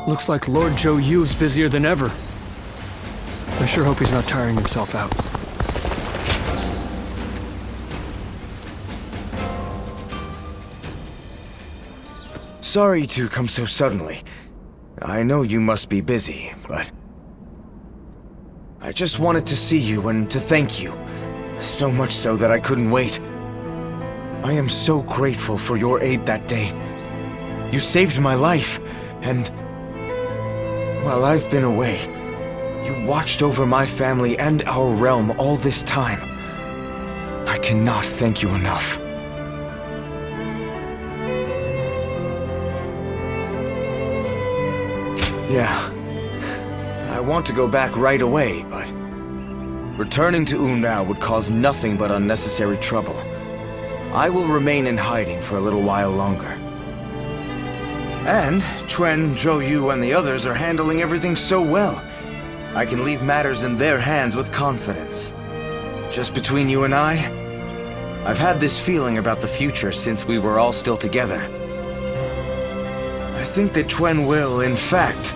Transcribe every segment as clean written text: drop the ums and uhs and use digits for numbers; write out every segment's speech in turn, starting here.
Looks like Lord Zhou Yu's busier than ever. I sure hope he's not tiring himself out. Sorry to come so suddenly. I know you must be busy, but... I just wanted to see you and to thank you. So much so that I couldn't wait. I am so grateful for your aid that day. You saved my life, and... while I've been away, you watched over my family and our realm all this time. I cannot thank you enough. Yeah, I want to go back right away, but... returning to Unao would cause nothing but unnecessary trouble. I will remain in hiding for a little while longer. And Quan, Zhou Yu, and the others are handling everything so well. I can leave matters in their hands with confidence. Just between you and I've had this feeling about the future since we were all still together. I think that Quan will, in fact,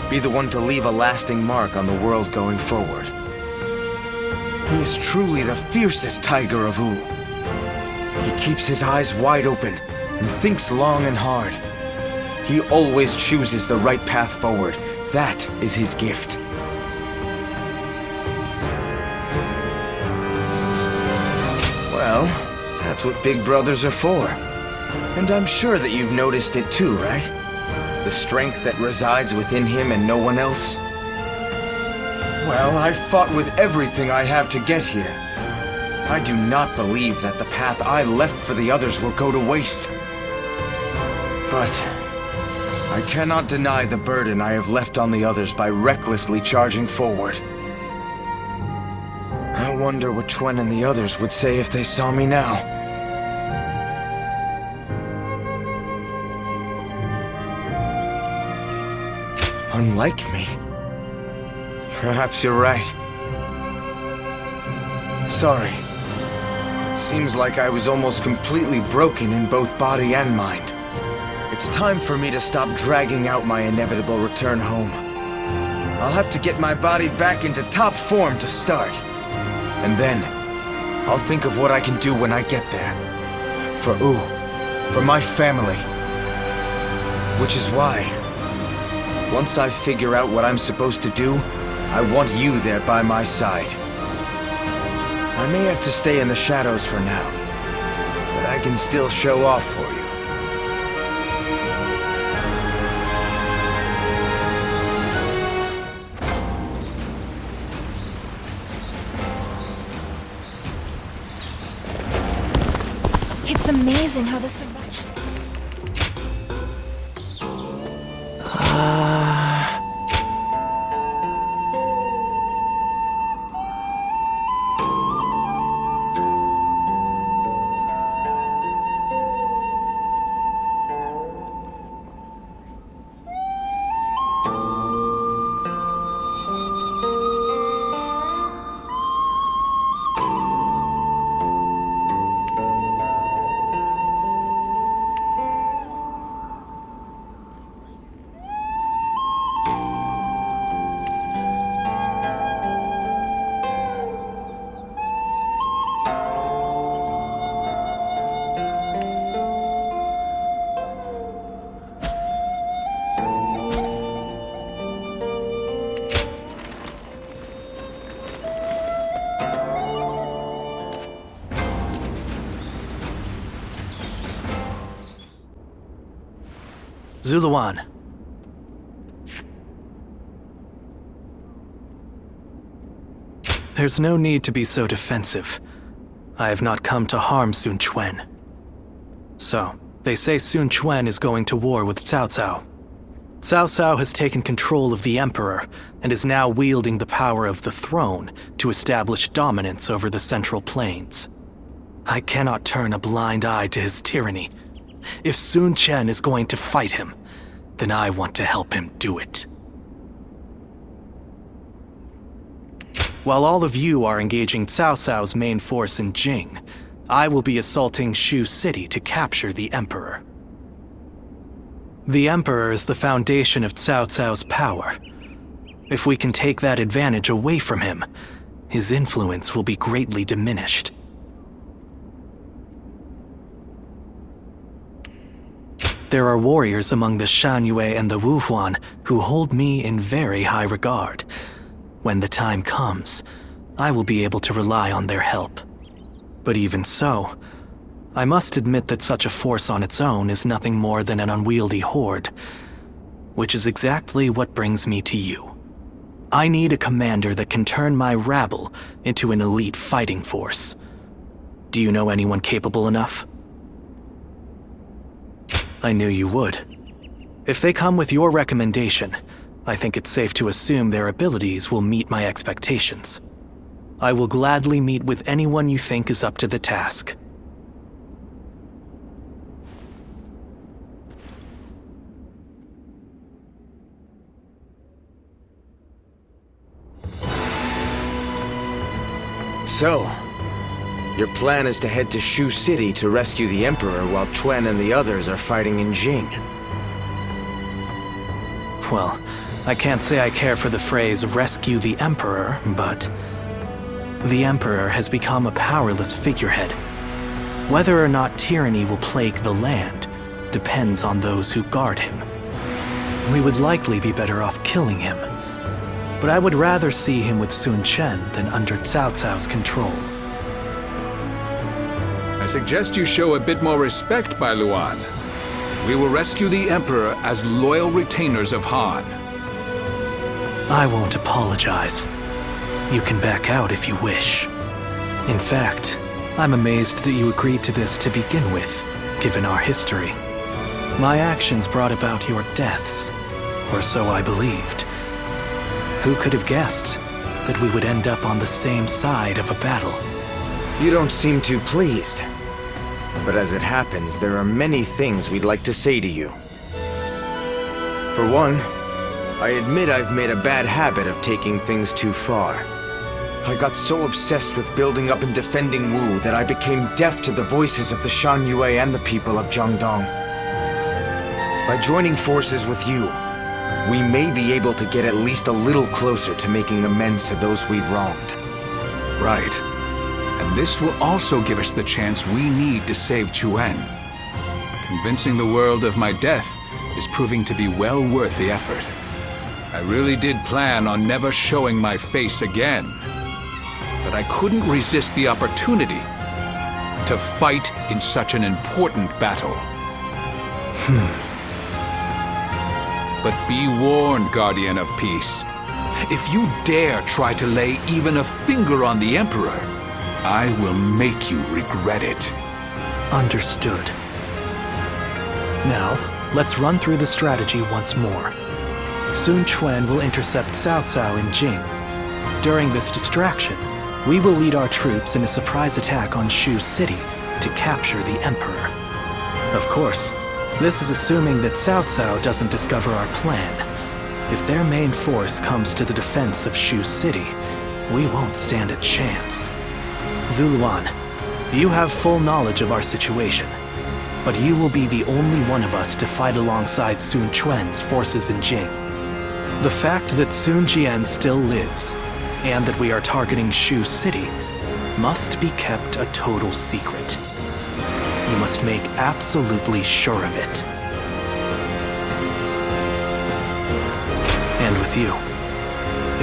be the one to leave a lasting mark on the world going forward. He is truly the fiercest tiger of Wu. He keeps his eyes wide open and thinks long and hard. He always chooses the right path forward. That is his gift. Well, that's what big brothers are for. And I'm sure that you've noticed it too, right? The strength that resides within him and no one else. Well, I fought with everything I have to get here. I do not believe that the path I left for the others will go to waste. But I cannot deny the burden I have left on the others by recklessly charging forward. I wonder what Quan and the others would say if they saw me now. Unlike me. Perhaps you're right. Sorry. Seems like I was almost completely broken in both body and mind. It's time for me to stop dragging out my inevitable return home. I'll have to get my body back into top form to start. And then, I'll think of what I can do when I get there. For Wu, for my family. Which is why, once I figure out what I'm supposed to do, I want you there by my side. I may have to stay in the shadows for now, but I can still show off for you. It's amazing how the survivors... Zuluan. There's no need to be so defensive. I have not come to harm Sun Quan. So, they say Sun Quan is going to war with Cao Cao. Cao Cao has taken control of the Emperor and is now wielding the power of the throne to establish dominance over the Central Plains. I cannot turn a blind eye to his tyranny. If Sun Quan is going to fight him, then I want to help him do it. While all of you are engaging Cao Cao's main force in Jing, I will be assaulting Shu City to capture the Emperor. The Emperor is the foundation of Cao Cao's power. If we can take that advantage away from him, his influence will be greatly diminished. There are warriors among the Shanyue and the Wuhuan who hold me in very high regard. When the time comes, I will be able to rely on their help. But even so, I must admit that such a force on its own is nothing more than an unwieldy horde, which is exactly what brings me to you. I need a commander that can turn my rabble into an elite fighting force. Do you know anyone capable enough? I knew you would. If they come with your recommendation, I think it's safe to assume their abilities will meet my expectations. I will gladly meet with anyone you think is up to the task. So, your plan is to head to Shu City to rescue the Emperor while Quan and the others are fighting in Jing. Well, I can't say I care for the phrase rescue the Emperor, but the Emperor has become a powerless figurehead. Whether or not tyranny will plague the land depends on those who guard him. We would likely be better off killing him, but I would rather see him with Sun Quan than under Cao Cao's control. I suggest you show a bit more respect, Bai Luan. We will rescue the Emperor as loyal retainers of Han. I won't apologize. You can back out if you wish. In fact, I'm amazed that you agreed to this to begin with, given our history. My actions brought about your deaths, or so I believed. Who could have guessed that we would end up on the same side of a battle? You don't seem too pleased. But as it happens, there are many things we'd like to say to you. For one, I admit I've made a bad habit of taking things too far. I got so obsessed with building up and defending Wu that I became deaf to the voices of the Shanyue and the people of Jiangdong. By joining forces with you, we may be able to get at least a little closer to making amends to those we've wronged. Right. And this will also give us the chance we need to save Quan. Convincing the world of my death is proving to be well worth the effort. I really did plan on never showing my face again. But I couldn't resist the opportunity to fight in such an important battle. But be warned, Guardian of Peace. If you dare try to lay even a finger on the Emperor, I will make you regret it. Understood. Now, let's run through the strategy once more. Sun Quan will intercept Cao Cao in Jing. During this distraction, we will lead our troops in a surprise attack on Shu City to capture the Emperor. Of course, this is assuming that Cao Cao doesn't discover our plan. If their main force comes to the defense of Shu City, we won't stand a chance. Zuluan, you have full knowledge of our situation, but you will be the only one of us to fight alongside Sun Quan's forces in Jing. The fact that Sun Jian still lives, and that we are targeting Shu City, must be kept a total secret. You must make absolutely sure of it. And with you,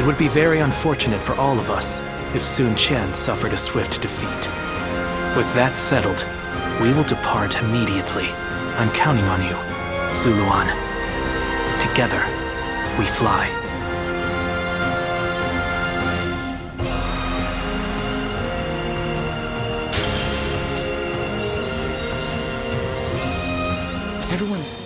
it would be very unfortunate for all of us if Sun Quan suffered a swift defeat. With that settled, we will depart immediately. I'm counting on you, Zuluan. together, we fly. Everyone's...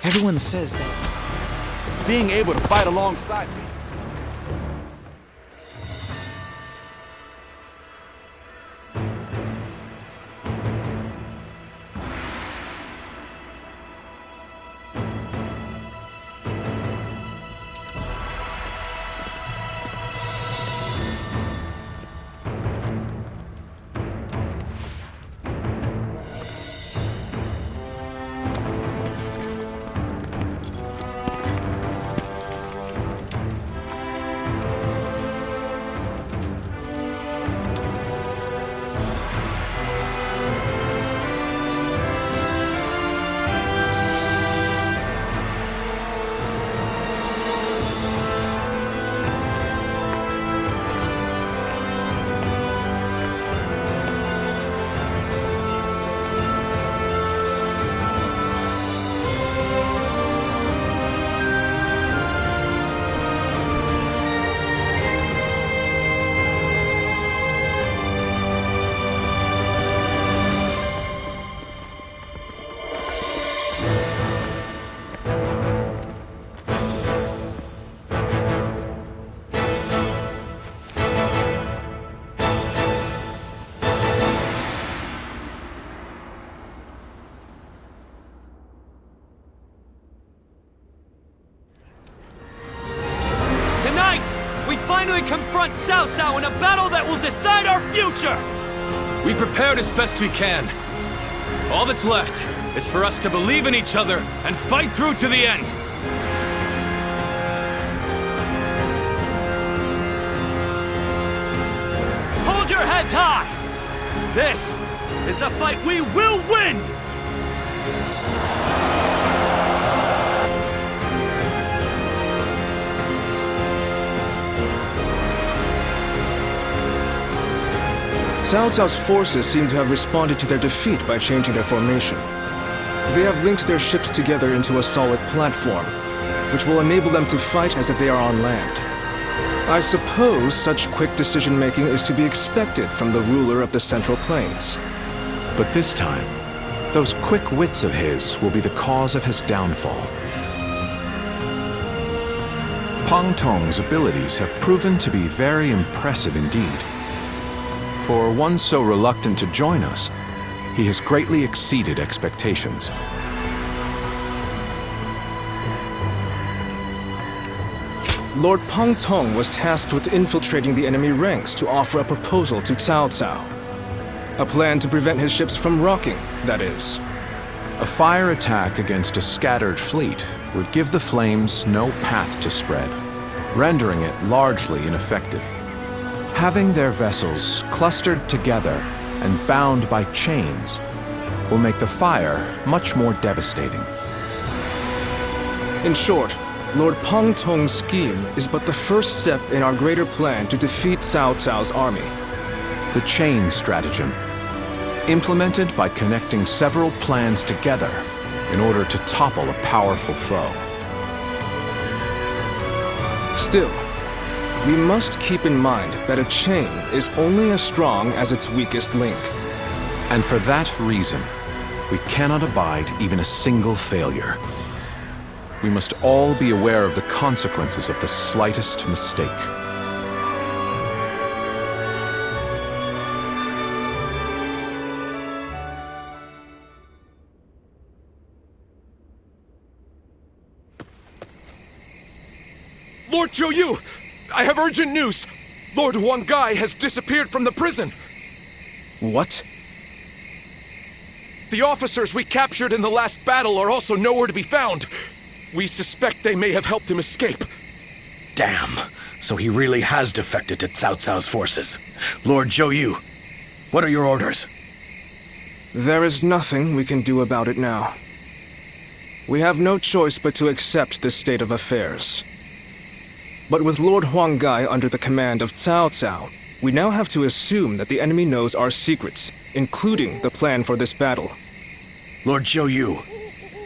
Everyone says that being able to fight alongside me. We finally confront Cao Cao in a battle that will decide our future! We prepared as best we can. All that's left is for us to believe in each other and fight through to the end. Hold your heads high! This is a fight we will win! Cao Cao's forces seem to have responded to their defeat by changing their formation. They have linked their ships together into a solid platform, which will enable them to fight as if they are on land. I suppose such quick decision-making is to be expected from the ruler of the Central Plains. But this time, those quick wits of his will be the cause of his downfall. Pang Tong's abilities have proven to be very impressive indeed. For one so reluctant to join us, he has greatly exceeded expectations. Lord Pang Tong was tasked with infiltrating the enemy ranks to offer a proposal to Cao Cao. A plan to prevent his ships from rocking, that is. A fire attack against a scattered fleet would give the flames no path to spread, rendering it largely ineffective. Having their vessels clustered together and bound by chains will make the fire much more devastating. In short, Lord Pang Tong's scheme is but the first step in our greater plan to defeat Cao Cao's army. The chain stratagem, implemented by connecting several plans together in order to topple a powerful foe. Still, we must keep in mind that a chain is only as strong as its weakest link. And for that reason, we cannot abide even a single failure. we must all be aware of the consequences of the slightest mistake. Lord Zhou, I have urgent news! Lord Huanggai has disappeared from the prison! What? The officers we captured in the last battle are also nowhere to be found. We suspect they may have helped him escape. Damn. So he really has defected to Cao Cao's forces. Lord Zhou, what are your orders? There is nothing we can do about it now. We have no choice but to accept this state of affairs. But with Lord Huanggai under the command of Cao Cao, we now have to assume that the enemy knows our secrets, including the plan for this battle. Lord Zhou,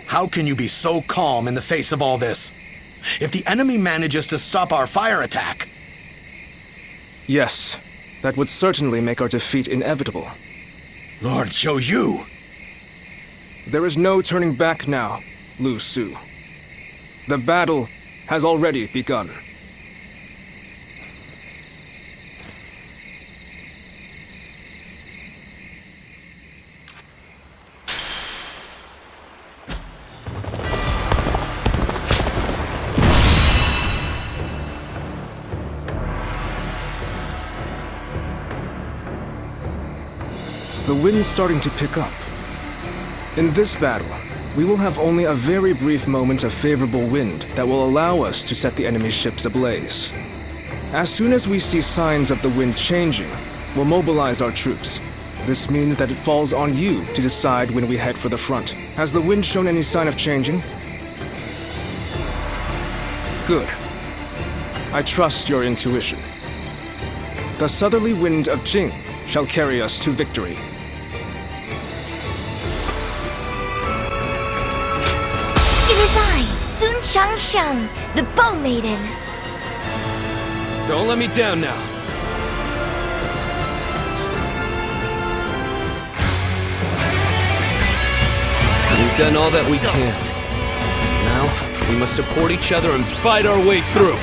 how can you be so calm in the face of all this? If the enemy manages to stop our fire attack... Yes, that would certainly make our defeat inevitable. Lord Zhou! There is no turning back now, Lu Su. The battle has already begun. The wind's starting to pick up. In this battle, we will have only a very brief moment of favorable wind that will allow us to set the enemy's ships ablaze. As soon as we see signs of the wind changing, we'll mobilize our troops. This means that it falls on you to decide when we head for the front. Has the wind shown any sign of changing? Good. I trust your intuition. The southerly wind of Jing shall carry us to victory. It is I, Sun Changsheng, the Bow Maiden. Don't let me down now. We've done all that we can. Now, we must support each other and fight our way through.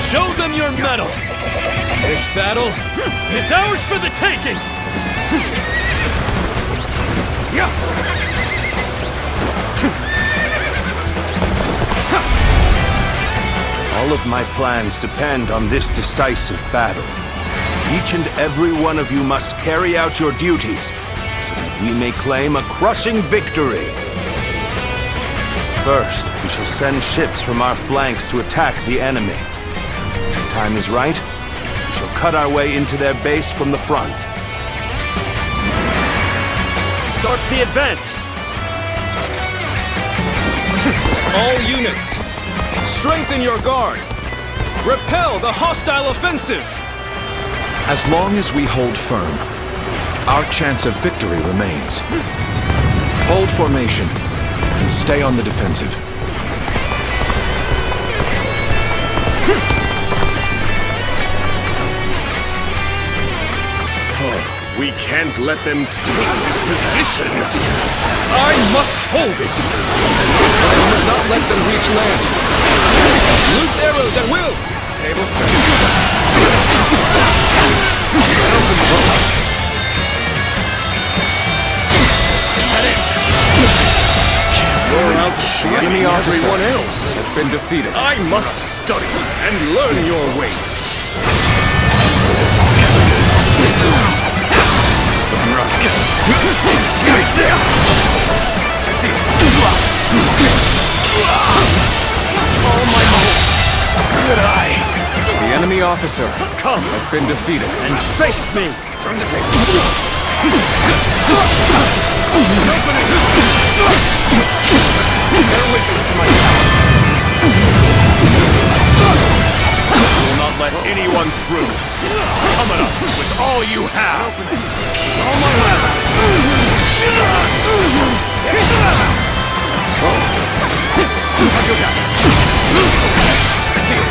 Show them your mettle! This battle is ours for the taking! All of my plans depend on this decisive battle. Each and every one of you must carry out your duties, so that we may claim a crushing victory. First, we shall send ships from our flanks to attack the enemy. When the time is right, we shall cut our way into their base from the front. Start the advance! All units, strengthen your guard! Repel the hostile offensive! As long as we hold firm, our chance of victory remains. Hold formation and stay on the defensive. We can't let them take this position! I must hold it! We must not let them reach land! Loose arrows at will! Tables turn. You're outshining enemy officer everyone else! has been defeated. I must study and learn your ways! I see it! All my might! Good eye! The enemy officer Come has been defeated. and face me! Turn the table! Bear witness to my power! I will not let anyone through! Come at us with all you have! All my I see it!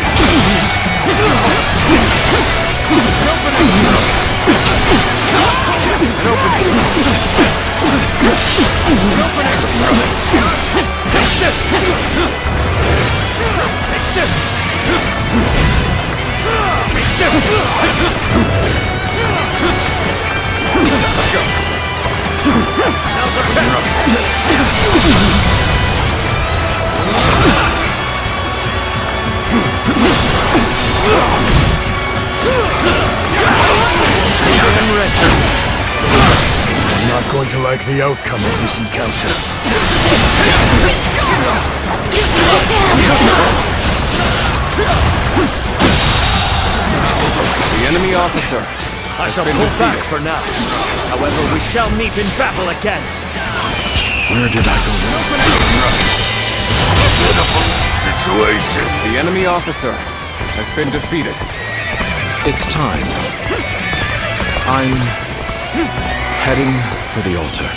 Take this! Let's go. Now's our chance. I'm not going to like the outcome of this encounter. The enemy officer. I shall pull back for now. However, we shall meet in battle again. Where did I go wrong? Pitiful situation. The enemy officer has been defeated. It's time. I'm heading for the altar.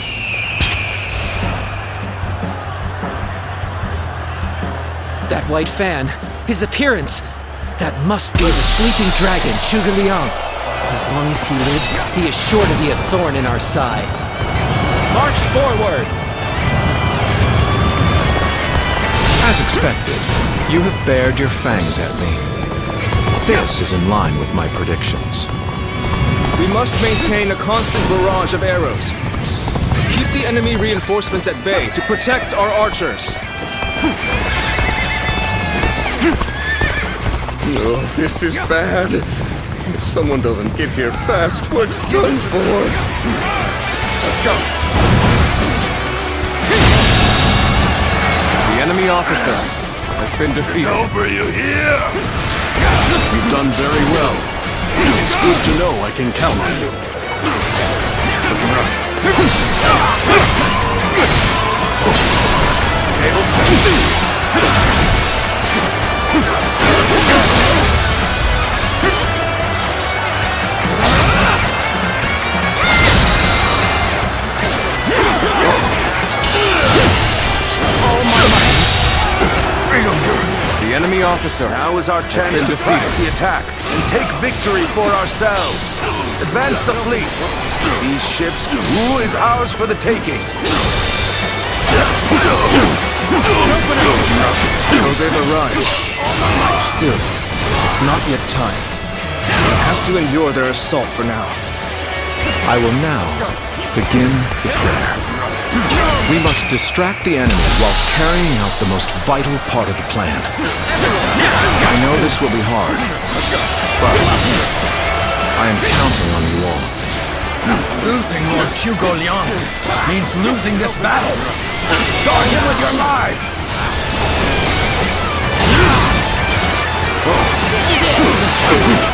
That white fan, his appearance, that must be the sleeping dragon, Zhuge Liang. As long as he lives, he is sure to be a thorn in our side. March forward! As expected, you have bared your fangs at me. This is in line with my predictions. We must maintain a constant barrage of arrows. Keep the enemy reinforcements at bay to protect our archers. Oh, this is bad. If someone doesn't get here fast, we're done for. Let's go. The enemy officer has been defeated. Over, you hear? You've done very well. It's good to know I can count on you. Looking rough. Tables turn. The enemy officer Now is our chance to press the attack and take victory for ourselves. Advance the fleet. These ships is ours for the taking. So they've arrived. Still, it's not yet time. We have to endure their assault for now. I will now begin the prayer. We must distract the enemy while carrying out the most vital part of the plan. I know this will be hard, but I am counting on you all. Losing Lord Zhuge Liang means losing this battle. Guard him with your lives!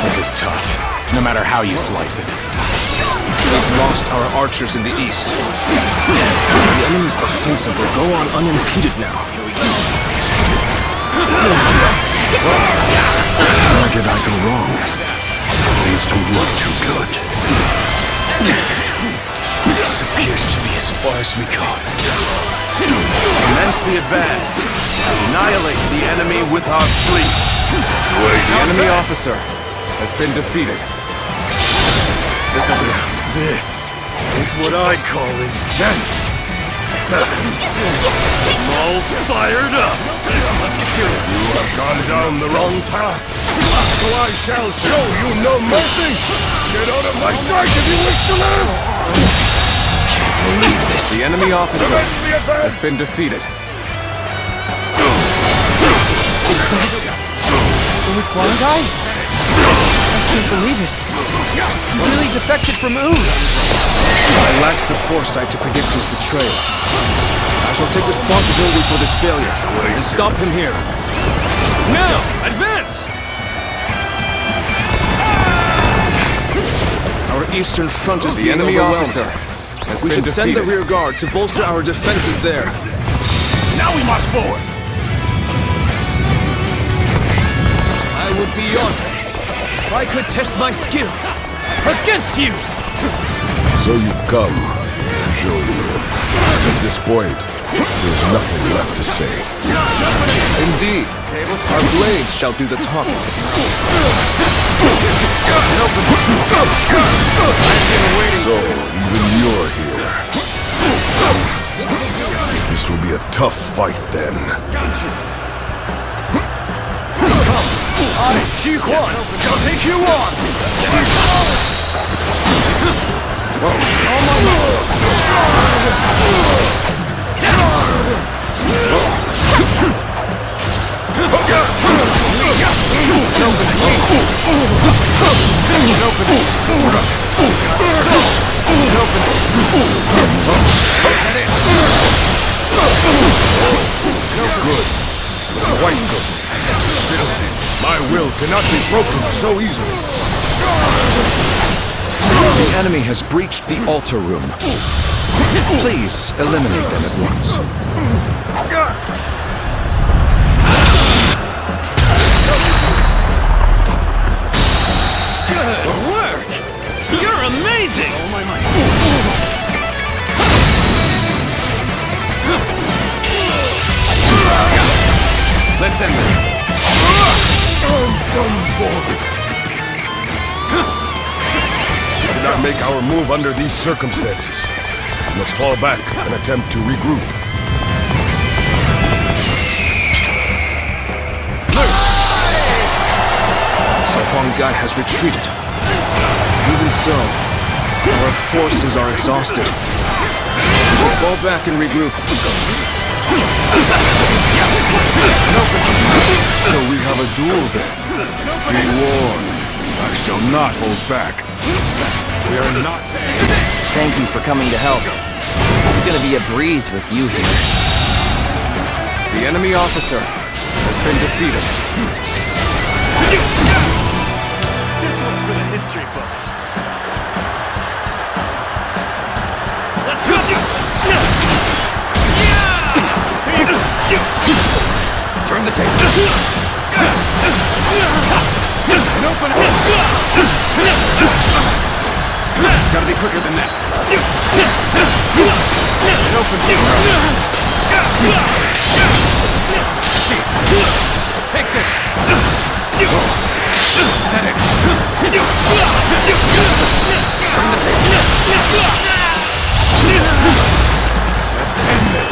This is tough, no matter how you slice it. We've lost our archers in the east. The enemy's offensive will go on unimpeded now. Where did I go wrong? Things don't look too good. This appears to be as far as we go. Commence the advance. Annihilate the enemy with our fleet. The enemy officer has been defeated. This is what I call intense. I'm all fired up. Let's get serious. You have gone down the wrong path. So I shall show you no mercy. Get out of my sight if you wish to live. Believe this. The enemy officer Commence the advance. has been defeated. With Huang Gai? I can't believe it. He really defected from Wu. I lacked the foresight to predict his betrayal. I shall take responsibility for this failure and stop him here. Now, advance! Our eastern front is The enemy overwhelmed. officer has We been should send the defeated. rear guard to bolster our defenses there. Now we march forward. I would be honored if I could test my skills against you! So you've come, Zhou. At this point, there's nothing left to say. Indeed, our blades shall do the talking. So, even you're here. This will be a tough fight then. I, Ji Huan, shall take you on! Good. Quite good. Still, my will cannot be broken so easily. The enemy has breached the altar room. Please eliminate them at once. Good work! You're amazing! All my might. Let's end this. I'm done for. We cannot make our move under these circumstances. We must fall back and attempt to regroup. So Huang Gai has retreated. Even so, our forces are exhausted. We should fall back and regroup. So we have a duel then. Be warned. I shall not hold back. We are not. Thank you for coming to help. It's gonna be a breeze with you here. The enemy officer has been defeated. This one's for the history books. Let's go! Turn the table. Open it! Gotta be quicker than that. Open it! Shit. Take this. Turn the table. Let's end this.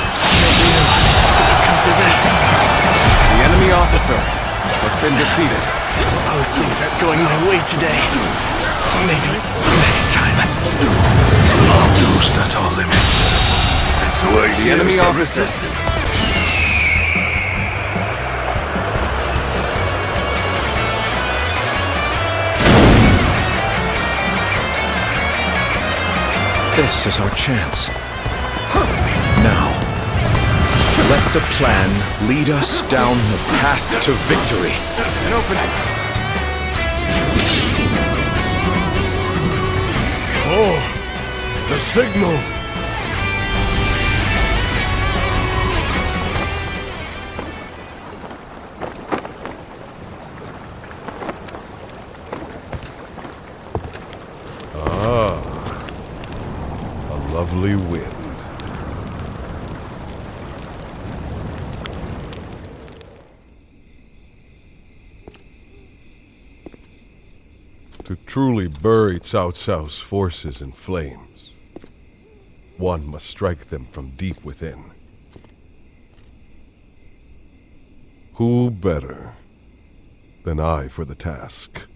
Come to this. The enemy officer has been defeated. I suppose things aren't going my way today. Maybe next time. I'll toast at all limits. The enemy officer. This is our chance. Now, let the plan lead us down the path to victory. And open it. Oh, the signal. A lovely wind. To truly bury Cao Cao's forces in flames, one must strike them from deep within. Who better than I for the task?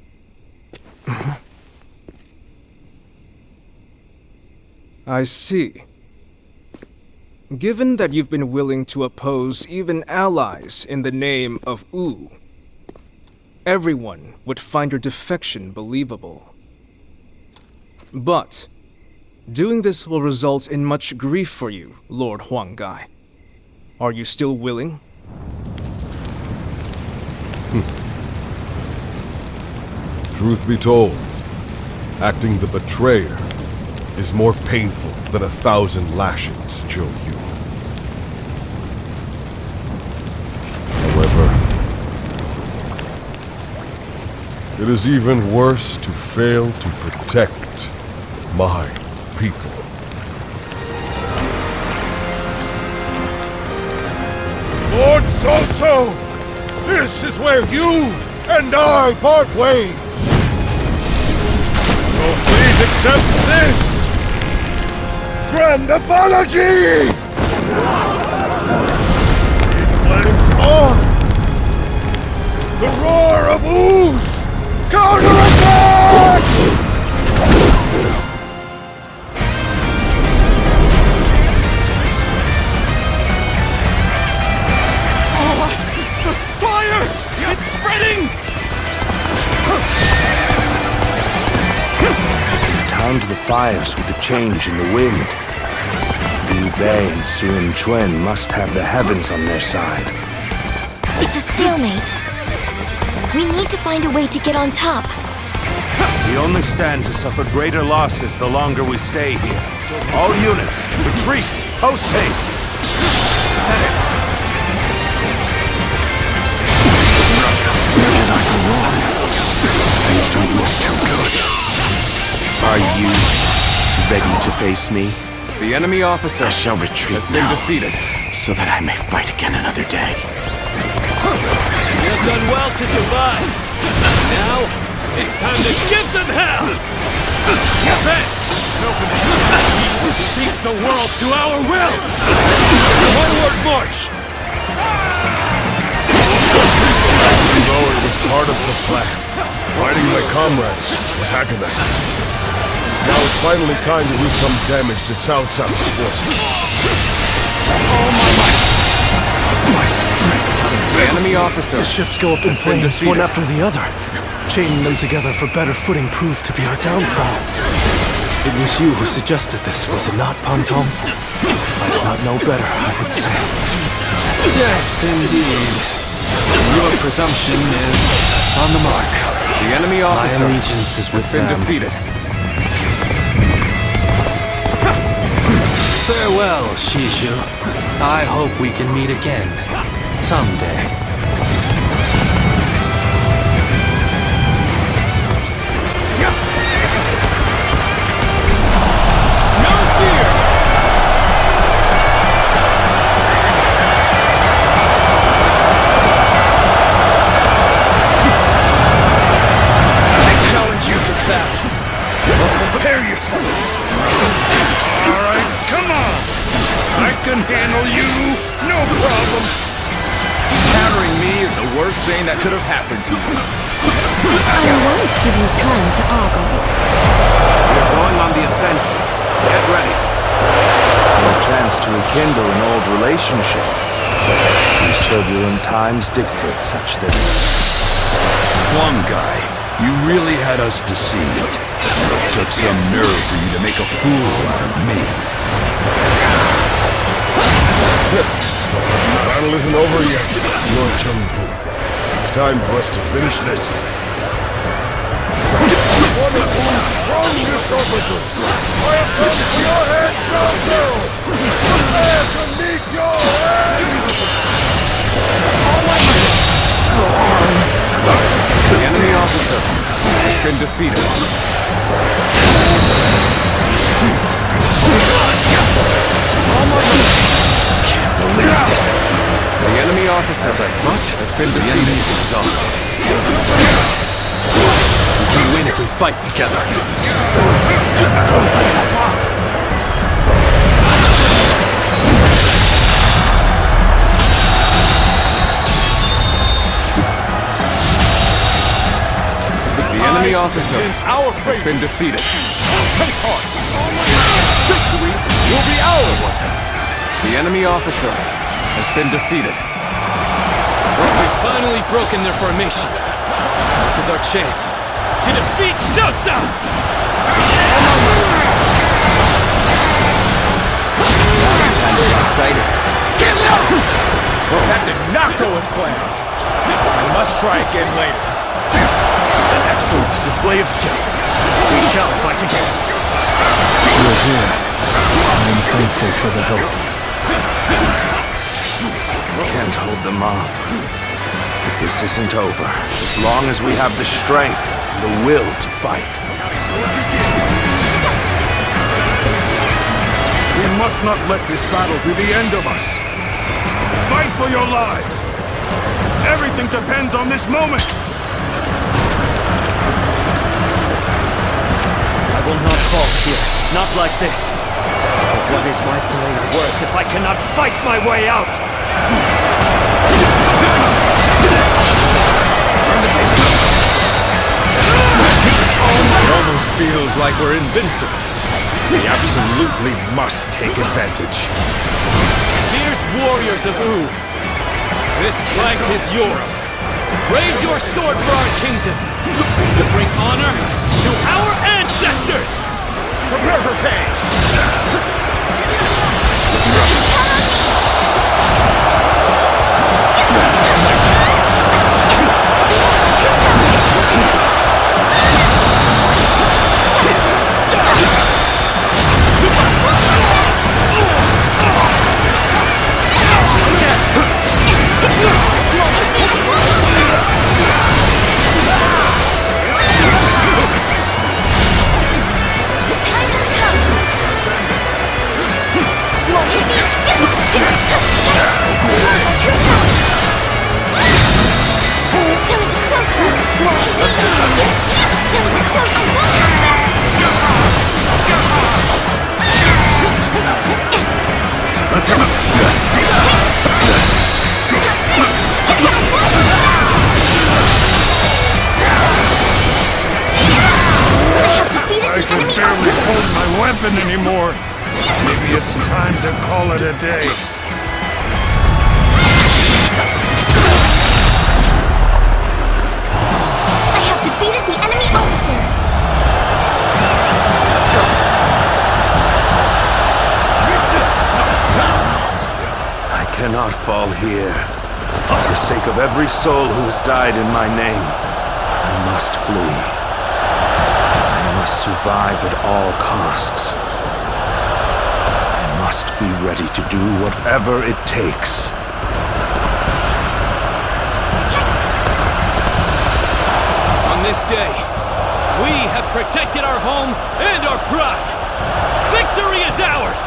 I see. Given that you've been willing to oppose even allies in the name of Wu, everyone would find your defection believable. But doing this will result in much grief for you, Lord Huang Gai. Are you still willing? Truth be told, acting the betrayer is more painful than 1,000 lashings, Zhou Yu. However, it is even worse to fail to protect my people. Lord Cao Cao, this is where you and I part ways. So please accept this grand apology! Ooze! Counterattack! Fire! It's spreading! We've timed the fires with the change in the wind. Liu Bei and Sun Quan must have the heavens on their side. It's a stalemate. We need to find a way to get on top. We only stand to suffer greater losses the longer we stay here. All units, retreat! Post haste! Lieutenant! Where did I go wrong? Things don't look too good. Are you ready to face me? The enemy officer I shall retreat has been now, defeated. so that I may fight again another day. You have done well to survive. Now, it's time to give them hell! Defense! We will shape the world to our will! Forward march! Though it was part of the plan, fighting my comrades was agonizing. Now it's finally time to do some damage to Cao Cao's forces. All my might! My strength! The enemy officer The ships go up in has been flames, one defeated. after the other. Chaining them together for better footing proved to be our downfall. It was you who suggested this, was it not, Pantong? I did not know better, I would say. Yes, indeed. Your presumption is on the mark. The enemy officer My allegiance is with has been them. defeated. Farewell, Shishu. I hope we can meet again. Someday. No fear! I challenge you to battle. Prepare yourself. All right, come on. I can handle you. No problem. Countering me is the worst thing that could have happened to you. I won't give you time to ogle. We're going on the offensive. Get ready. No chance to rekindle an old relationship. These turbulent times dictate such things. One guy, you really had us deceived. It took some nerve for you to make a fool out of me. The battle isn't over yet, Lord Chengdu. It's time for us to finish this. One of whose strongest officers, I have come for your head, Cao Cao! Prepare to meet your end! The enemy officer has been defeated. Can't believe this. The enemy officer has been The enemy defeated. is exhausted. We can win if we fight together. The enemy officer has been defeated. Take heart! Victory will be ours! The enemy officer has been defeated. We've finally broken their formation. This is our chance to defeat Cao Cao! Time to get excited. That did not go as planned. I must try again later. An excellent display of skill. We shall fight again. You're here. I am thankful for the help. Can't hold them off. But this isn't over. As long as we have the strength and the will to fight. We must not let this battle be the end of us. Fight for your lives. Everything depends on this moment. I will not fall here. Not like this. For what is my blade worth if I cannot fight my way out? Turn the table. like we're invincible. We absolutely must take advantage. Fierce warriors of Wu, this fight is yours. Raise your sword for our kingdom, to bring honor to our ancestors! Prepare for pain! I can barely hold my weapon anymore. Maybe it's time to call it a day. I have defeated the enemy officer! Let's go. I cannot fall here. For the sake of every soul who has died in my name, I must flee. I must survive at all costs. I must be ready to do whatever it takes. On this day, we have protected our home and our pride. Victory is ours!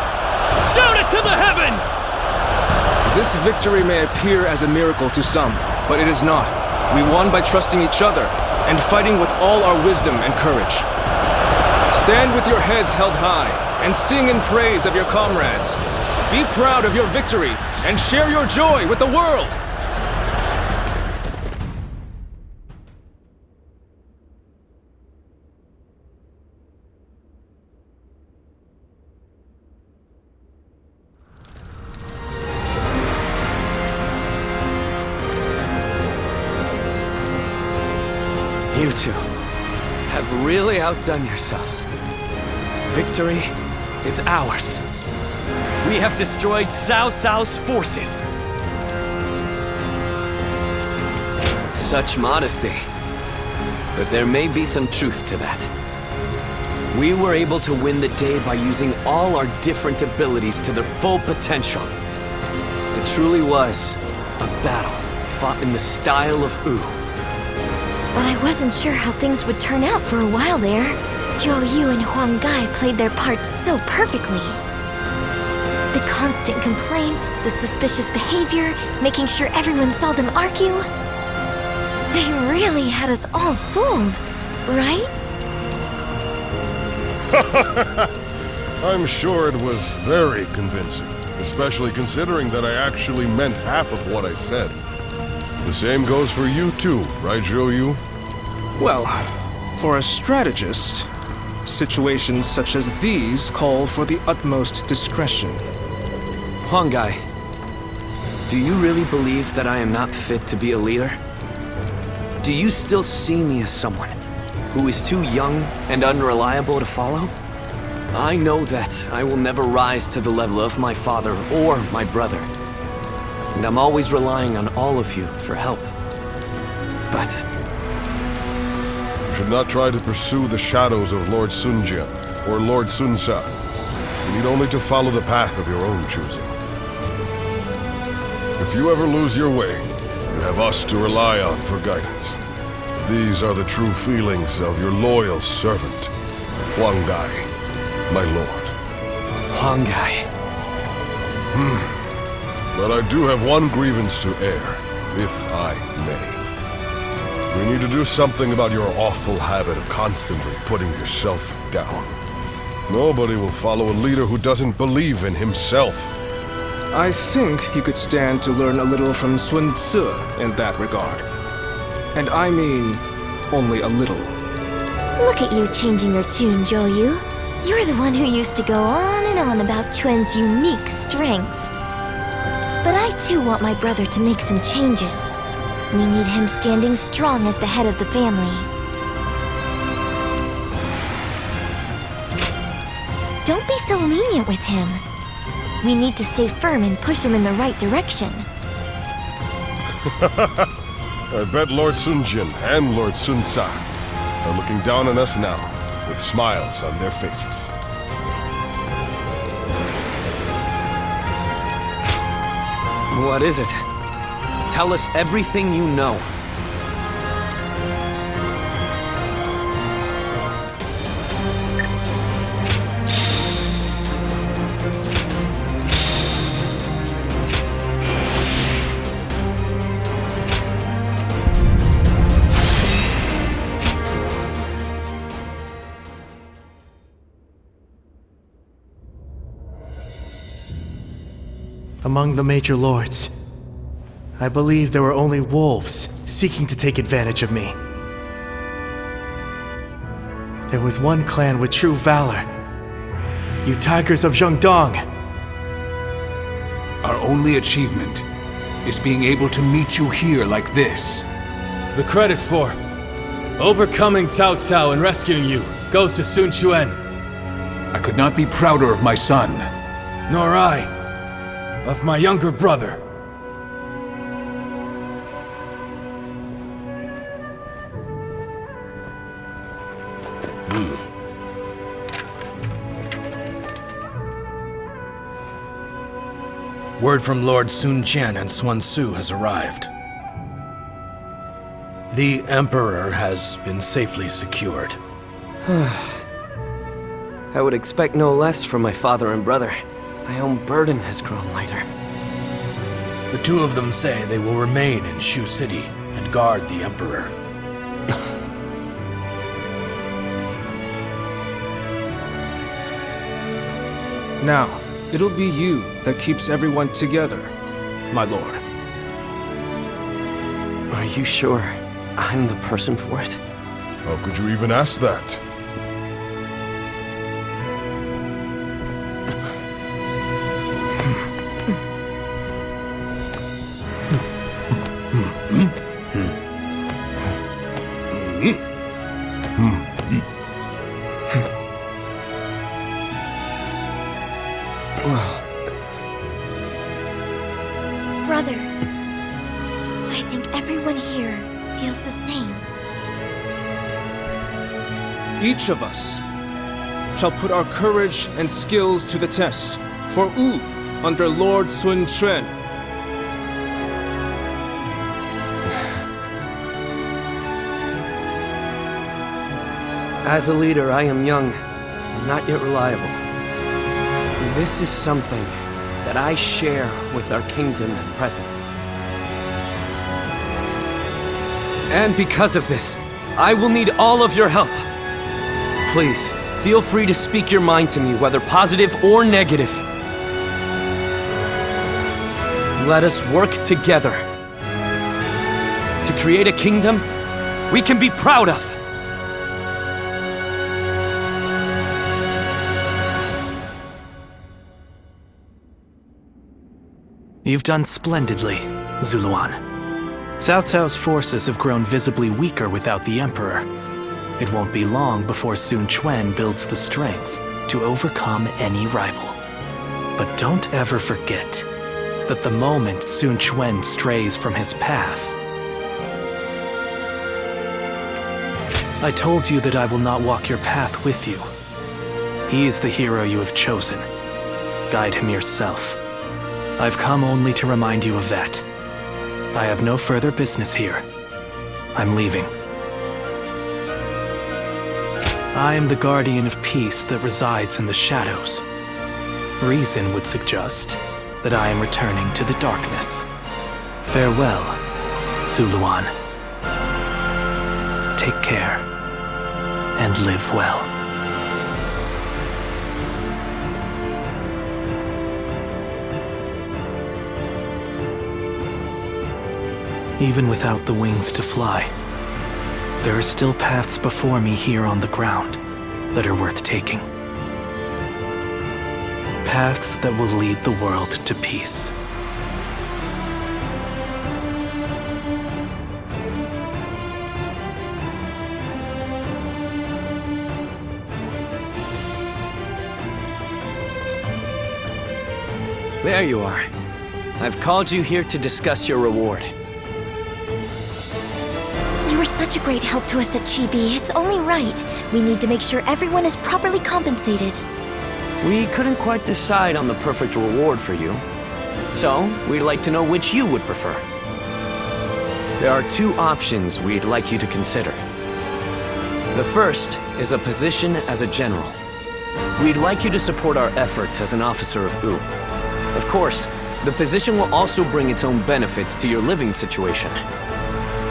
Shout it to the heavens! This victory may appear as a miracle to some, but it is not. We won by trusting each other and fighting with all our wisdom and courage. Stand with your heads held high and sing in praise of your comrades. Be proud of your victory and share your joy with the world! You two have really outdone yourselves. Victory is ours. We have destroyed Cao Cao's forces. Such modesty. But there may be some truth to that. We were able to win the day by using all our different abilities to their full potential. It truly was a battle fought in the style of Wu. But I wasn't sure how things would turn out for a while there. Zhou Yu and Huang Gai played their parts so perfectly. The constant complaints, the suspicious behavior, making sure everyone saw them argue. They really had us all fooled, right? I'm sure it was very convincing, especially considering that I actually meant half of what I said. The same goes for you too, right, Zhou Yu? Well, for a strategist, situations such as these call for the utmost discretion. Huang Gai, do you really believe that I am not fit to be a leader? Do you still see me as someone who is too young and unreliable to follow? I know that I will never rise to the level of my father or my brother. And I'm always relying on all of you for help. But You should not try to pursue the shadows of Lord Sunjian or Lord Sunsa. You need only to follow the path of your own choosing. If you ever lose your way, you have us to rely on for guidance. These are the true feelings of your loyal servant, Huang Gai, my lord. Huang Gai. But I do have one grievance to air, if I may. We need to do something about your awful habit of constantly putting yourself down. Nobody will follow a leader who doesn't believe in himself. I think you could stand to learn a little from Sun Tzu in that regard. And I mean, only a little. Look at you changing your tune, Zhou. You're the one who used to go on and on about Chuan's unique strengths. But I too want my brother to make some changes. We need him standing strong as the head of the family. Don't be so lenient with him. We need to stay firm and push him in the right direction. I bet Lord Sun Jin and Lord Sun Ca are looking down on us now, with smiles on their faces. What is it? Tell us everything you know. Among the major lords, I believe there were only wolves seeking to take advantage of me. There was one clan with true valor. You tigers of Zhengdong. Our only achievement is being able to meet you here like this. The credit for overcoming Cao Cao and rescuing you goes to Sun Quan. I could not be prouder of my son. Nor I, of my younger brother. Word from Lord Sun Qian and Xuan Su has arrived. The Emperor has been safely secured. I would expect no less from my father and brother. My own burden has grown lighter. The two of them say they will remain in Shu City and guard the Emperor. Now, it'll be you that keeps everyone together, my lord. Are you sure I'm the person for it? How could you even ask that? Brother, I think everyone here feels the same. Each of us shall put our courage and skills to the test for Wu under Lord Sun Quan. As a leader, I am young, and not yet reliable. And this is something that I share with our kingdom at present. And because of this, I will need all of your help. Please, feel free to speak your mind to me, whether positive or negative. Let us work together to create a kingdom we can be proud of. You've done splendidly, Zuluan. Cao Cao's forces have grown visibly weaker without the Emperor. It won't be long before Sun Quan builds the strength to overcome any rival. But don't ever forget that the moment Sun Quan strays from his path, I told you that I will not walk your path with you. He is the hero you have chosen. Guide him yourself. I've come only to remind you of that. I have no further business here. I'm leaving. I am the guardian of peace that resides in the shadows. Reason would suggest that I am returning to the darkness. Farewell, Zuluan. Take care, and live well. Even without the wings to fly, There are still paths before me here on the ground that are worth taking. Paths that will lead the world to peace. There you are. I've called you here to discuss your reward. You were such a great help to us at Chibi. It's only right. We need to make sure everyone is properly compensated. We couldn't quite decide on the perfect reward for you. So, we'd like to know which you would prefer. There are two options we'd like you to consider. The first is a position as a general. We'd like you to support our efforts as an officer of OOP. Of course, the position will also bring its own benefits to your living situation.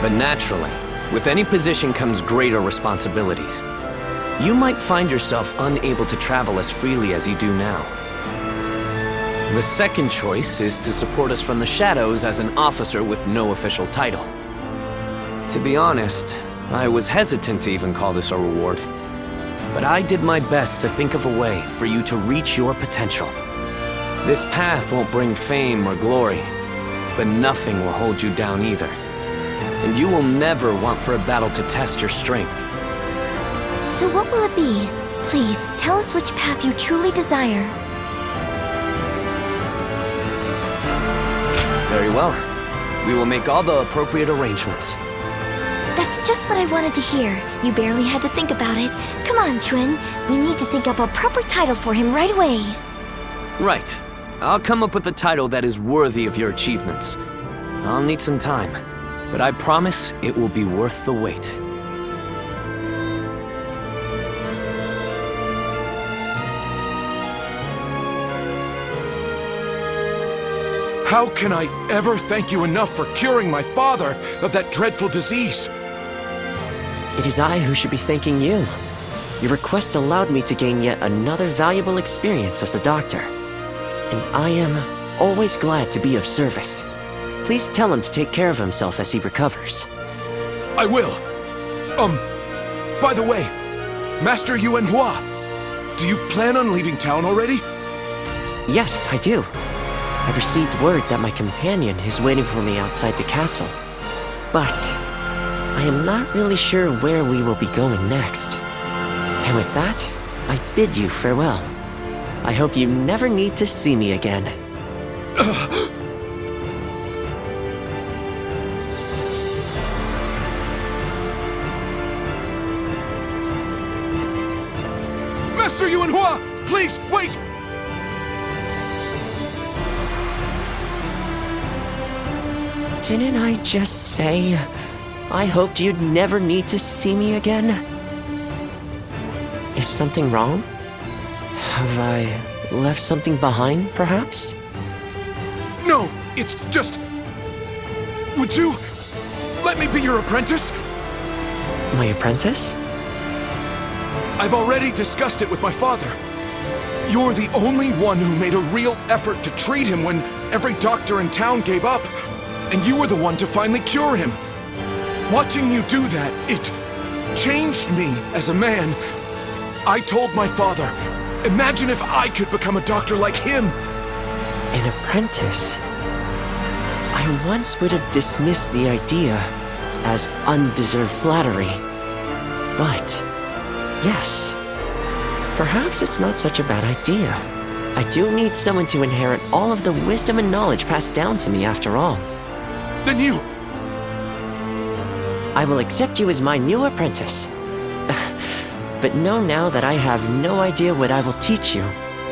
But naturally, with any position comes greater responsibilities. You might find yourself unable to travel as freely as you do now. The second choice is to support us from the shadows as an officer with no official title. To be honest, I was hesitant to even call this a reward. But I did my best to think of a way for you to reach your potential. This path won't bring fame or glory, but nothing will hold you down either. And you will never want for a battle to test your strength. So what will it be? Please, tell us which path you truly desire. Very well. We will make all the appropriate arrangements. That's just what I wanted to hear. You barely had to think about it. Come on, Chuen. We need to think up a proper title for him right away. Right. I'll come up with a title that is worthy of your achievements. I'll need some time, but I promise it will be worth the wait. How can I ever thank you enough for curing my father of that dreadful disease? It is I who should be thanking you. Your request allowed me to gain yet another valuable experience as a doctor. And I am always glad to be of service. Please tell him to take care of himself as he recovers. I will. By the way, Master Yuanhua, do you plan on leaving town already? Yes, I do. I've received word that my companion is waiting for me outside the castle. But I am not really sure where we will be going next. And with that, I bid you farewell. I hope you never need to see me again. Master Yuanhua, please, wait! Didn't I just say I hoped you'd never need to see me again? Is something wrong? Have I left something behind, perhaps? No, it's just... Would you let me be your apprentice? My apprentice? I've already discussed it with my father. You're the only one who made a real effort to treat him when every doctor in town gave up. And you were the one to finally cure him. Watching you do that, it changed me as a man. I told my father, imagine if I could become a doctor like him. An apprentice? I once would have dismissed the idea as undeserved flattery. But, yes, perhaps it's not such a bad idea. I do need someone to inherit all of the wisdom and knowledge passed down to me after all. Then you... I will accept you as my new apprentice. But know now that I have no idea what I will teach you,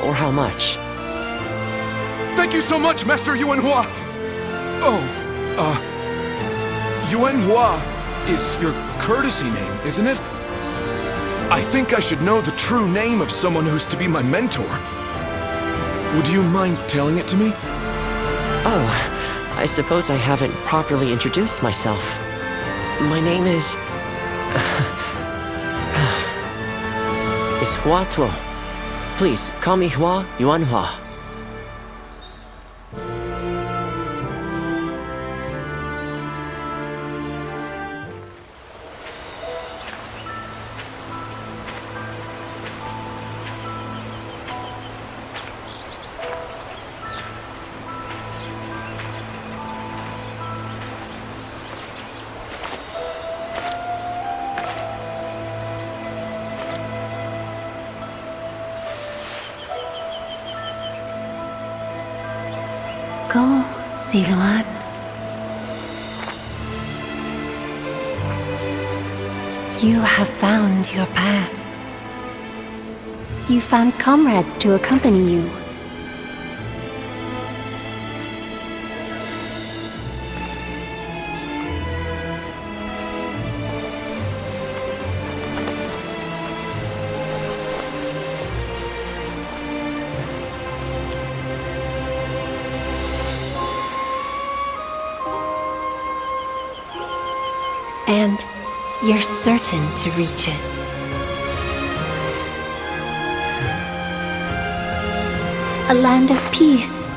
or how much. Thank you so much, Master Yuanhua! Oh, Yuanhua is your courtesy name, isn't it? I think I should know the true name of someone who's to be my mentor. Would you mind telling it to me? Oh, I suppose I haven't properly introduced myself. My name is Hua Tuo. Please, call me Hua Yuanhua. Siluan. You have found your path. You found comrades to accompany you. And you're certain to reach it. A land of peace.